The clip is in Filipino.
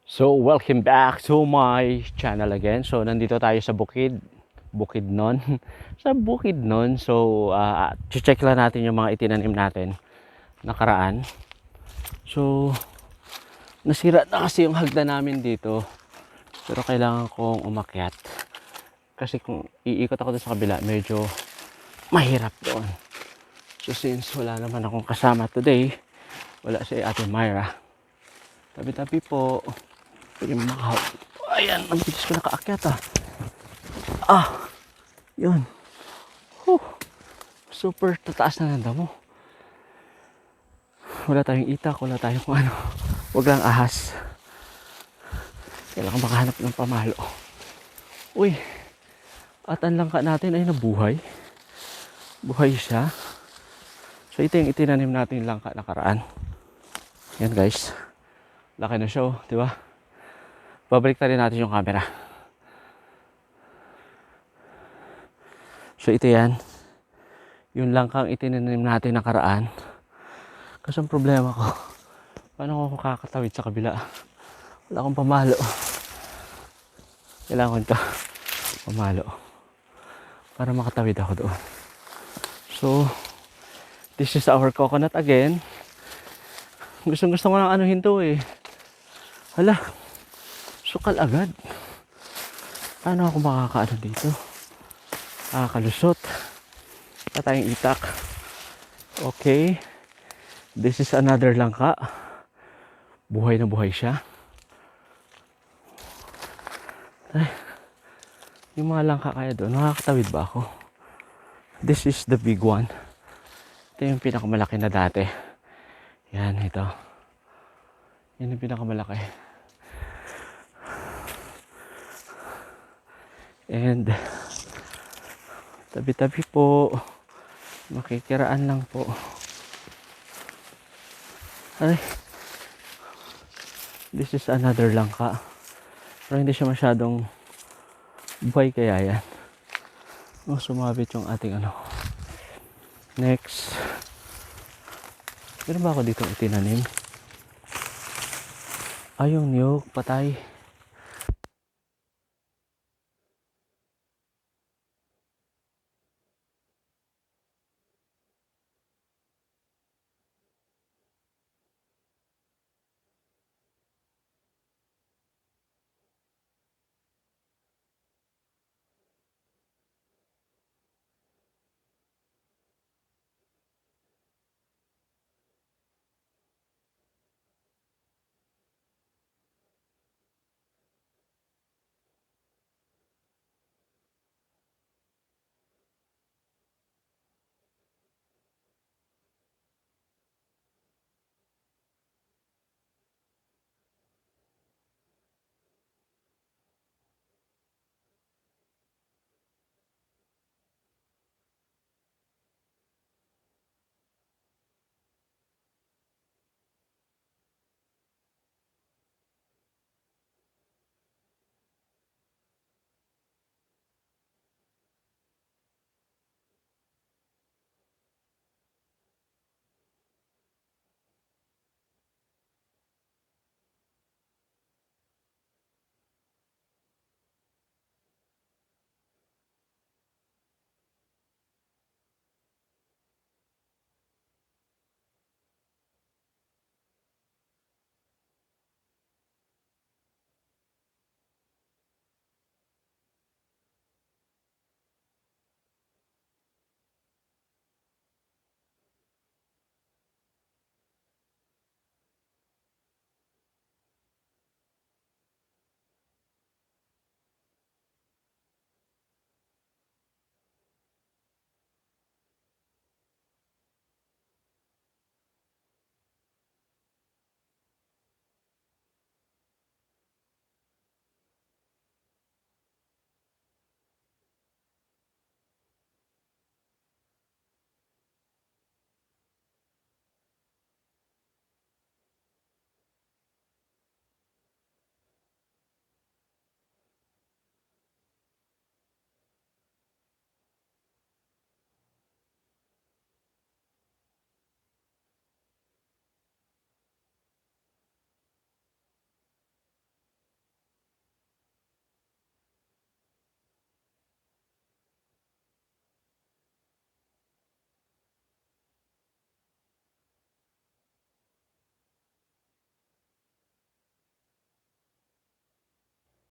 So, welcome back to my channel again. So, nandito tayo sa Bukidnon. Sa Bukidnon. So, check lang natin yung mga itinanim natin nakaraan. So, nasira na kasi yung hagdan namin dito. Pero kailangan kong umakyat. Kasi kung iikot ako doon sa kabila, medyo mahirap doon. So, since wala naman akong kasama today, wala si Ate Myra. Tabi-tabi po. Yung mga, ayan, ang bilis ko nakaakyat yun. Super tataas na ng damo. Wala tayong itak, wala tayong kung ano. Huwag lang ahas. Kailangan makahanap ng pamalo. Uy, at ang langka natin ay nabuhay. Buhay siya. So ito yung itinanim natin yung langka nakaraan. Yan guys. Laki na siya, di ba? Babalik na rin natin yung camera. So ito yan. Yung langkang itinanim natin nakaraan. Kasi ang problema ko, paano ako kakatawid sa kabila? Wala akong pamalo. Kailangan ko ito. Pamalo. Para makatawid ako doon. So, this is our coconut again. Gusto ko nang anuhin to eh. Hala. Sukal agad. Paano ako makakaano dito? Kakalusot. Patayong itak. Okay. This is another langka. Buhay na buhay siya. Ay. Yung mga langka kaya doon, nakakatawid ba ako? This is the big one. Ito yung pinakamalaki na dati. Yan, ito. Yan yung pinakamalaki. And tabi-tabi po, makikiraan lang po. Ay, this is another langka. Pero hindi siya masyadong buhay kaya yan. Sumabit yung ating ano. Next. Meron ba ako dito itinanim? Yung niyog, patay.